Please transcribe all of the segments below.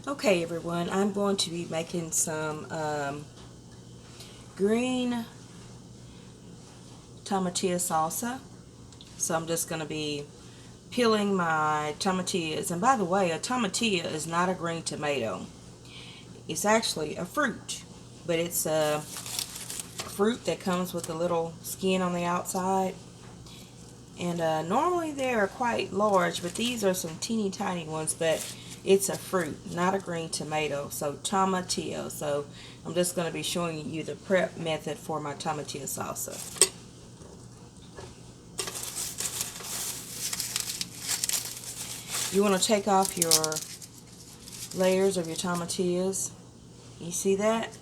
Okay, everyone, I'm going to be making some green tomatillo salsa. So I'm just going to be peeling my tomatillos. And by the way, a tomatillo is not a green tomato. It's actually a fruit, but it's a fruit that comes with a little skin on the outside. And normally they are quite large, but these are some teeny tiny ones, but it's a fruit, not a green tomato. So tomatillo. So I'm just going to be showing you the prep method for my tomatillo salsa. You want to take off your layers of your tomatillos. You see that?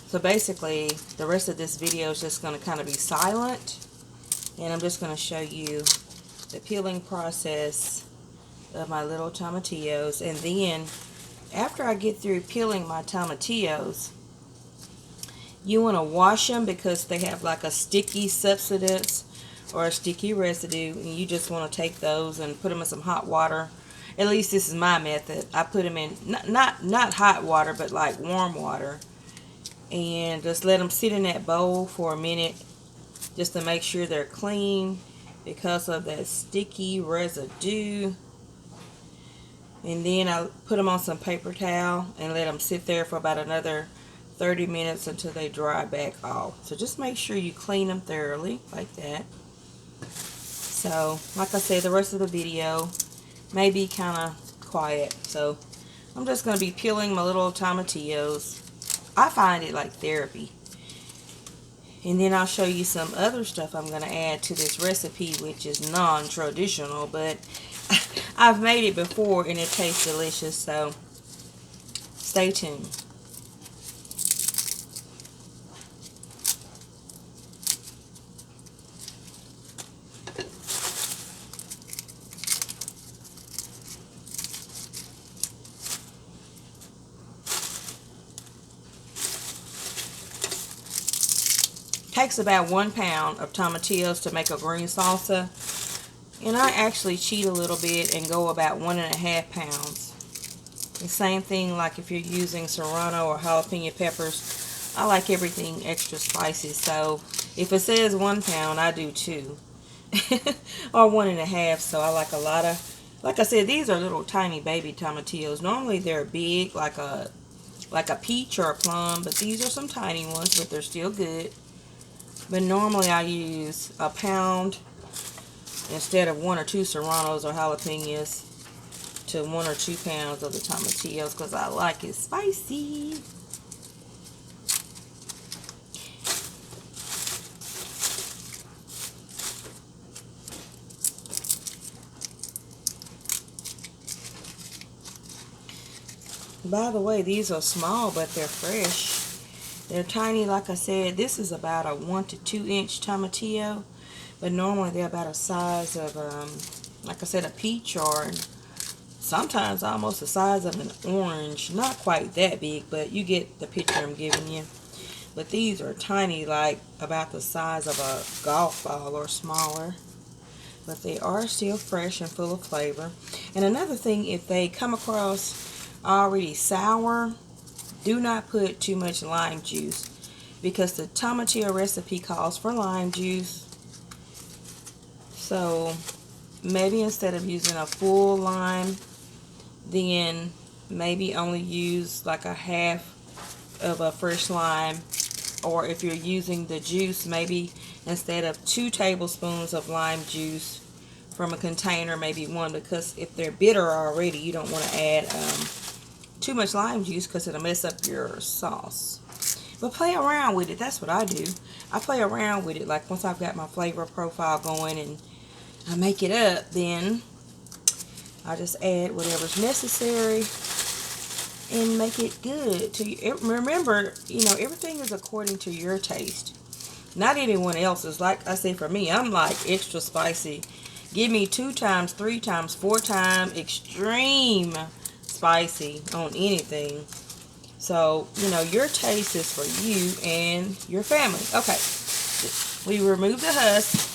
So basically, the rest of this video is just going to kind of be silent, and I'm just going to show you the peeling process of my little tomatillos. And then after I get through peeling my tomatillos, you want to wash them because they have like a sticky substance or a sticky residue, and you just want to take those and put them in some hot water. At least this is my method. I put them in not hot water, but like warm water, and just let them sit in that bowl for a minute just to make sure they're clean because of that sticky residue. And then I put them on some paper towel and let them sit there for about another 30 minutes until they dry back off. So just make sure you clean them thoroughly like that. So like I said, the rest of the video may be kind of quiet, so I'm just going to be peeling my little tomatillos. I find it like therapy. And then I'll show you some other stuff I'm going to add to this recipe, which is non-traditional, but I've made it before and it tastes delicious, so stay tuned. Takes about 1 pound of tomatillos to make a green salsa, and I actually cheat a little bit and go about 1.5 pounds. The same thing like if you're using serrano or jalapeno peppers. I like everything extra spicy, so if it says 1 pound, I do 2 or 1.5. So I like a lot of, like I said, these are little tiny baby tomatillos. Normally they're big like a peach or a plum, but these are some tiny ones, but they're still good. But normally I use a pound instead of 1 or 2 serranos or jalapenos to 1 or 2 pounds of the tomatillos because I like it spicy. By the way, these are small, but they're fresh. They're tiny, like I said. This is about a 1 to 2 inch tomatillo, but normally they're about a size of, like I said, a peach, or sometimes almost the size of an orange. Not quite that big, but you get the picture I'm giving you. But these are tiny, like about the size of a golf ball or smaller. But they are still fresh and full of flavor. And another thing, if they come across already sour, do not put too much lime juice because the tomatillo recipe calls for lime juice. So maybe instead of using a full lime, then maybe only use like a half of a fresh lime. Or if you're using the juice, maybe instead of 2 tablespoons of lime juice from a container, maybe 1, because if they're bitter already, you don't want to add too much lime juice because it'll mess up your sauce. But play around with it. That's what I do. I play around with it. Like once I've got my flavor profile going and I make it up, then I just add whatever's necessary and make it good. Remember, you know, everything is according to your taste, not anyone else's. Like I say, for me, I'm like extra spicy. Give me 2 times, 3 times, 4 times extreme spicy on anything. So, you know, your taste is for you and your family. Okay, we remove the husk.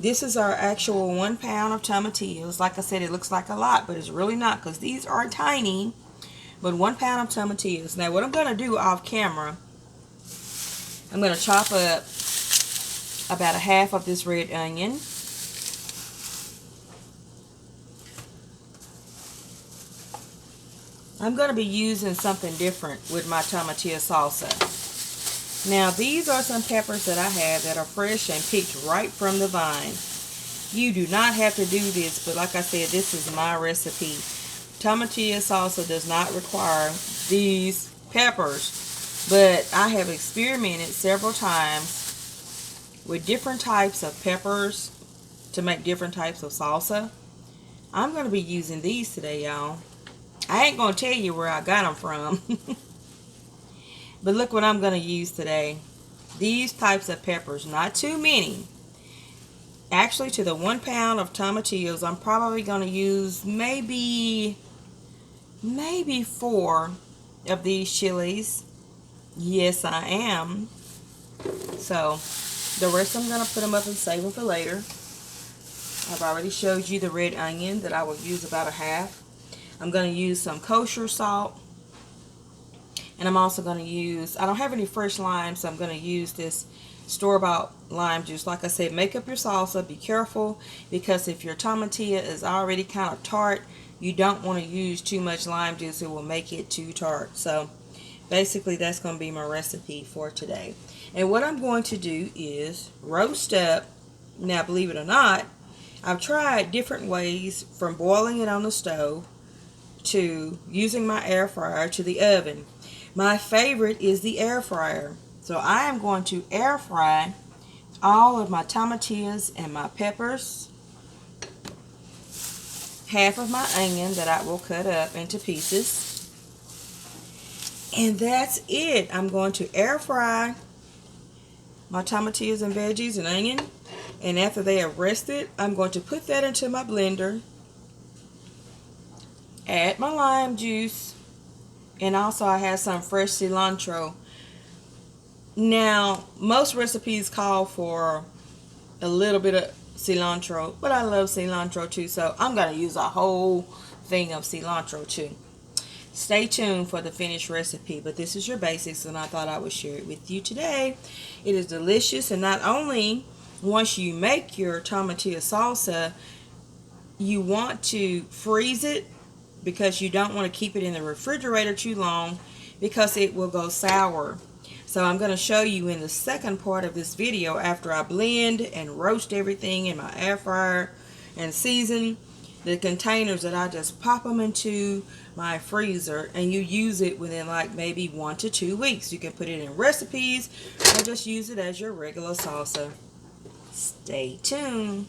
This is our actual 1 pound of tomatillos. Like I said, it looks like a lot, but it's really not because these are tiny. But 1 pound of tomatillos. Now what I'm going to do off camera, I'm going to chop up about a half of this red onion. I'm going to be using something different with my tomatillo salsa. Now these are some peppers that I have that are fresh and picked right from the vine. You do not have to do this, but like I said, this is my recipe. Tomatillo salsa does not require these peppers, but I have experimented several times with different types of peppers to make different types of salsa. I'm going to be using these today, y'all. I ain't going to tell you where I got them from. But look what I'm going to use today. These types of peppers, not too many. Actually, to the 1 pound of tomatillos, I'm probably going to use maybe 4 of these chilies. Yes, I am. So, the rest I'm going to put them up and save them for later. I've already showed you the red onion that I will use about a half. I'm going to use some kosher salt. And I'm also going to use, I don't have any fresh lime, so I'm going to use this store-bought lime juice. Like I said, make up your salsa. Be careful, because if your tomatillo is already kind of tart, you don't want to use too much lime juice. It will make it too tart. So basically that's going to be my recipe for today. And what I'm going to do is roast up. Now believe it or not, I've tried different ways, from boiling it on the stove to using my air fryer to the oven. My favorite is the air fryer. So I am going to air fry all of my tomatillos and my peppers, half of my onion that I will cut up into pieces, and that's it. I'm going to air fry my tomatillos and veggies and onion, and after they are rested, I'm going to put that into my blender, add my lime juice, and also I have some fresh cilantro. Now, most recipes call for a little bit of cilantro, but I love cilantro too, so I'm going to use a whole thing of cilantro too. Stay tuned for the finished recipe, but this is your basics, and I thought I would share it with you today. It is delicious, and not only once you make your tomatillo salsa, you want to freeze it, because you don't want to keep it in the refrigerator too long, because it will go sour. So I'm going to show you in the second part of this video, after I blend and roast everything in my air fryer and season, the containers that I just pop them into my freezer, and you use it within like maybe 1 to 2 weeks. You can put it in recipes or just use it as your regular salsa. Stay tuned.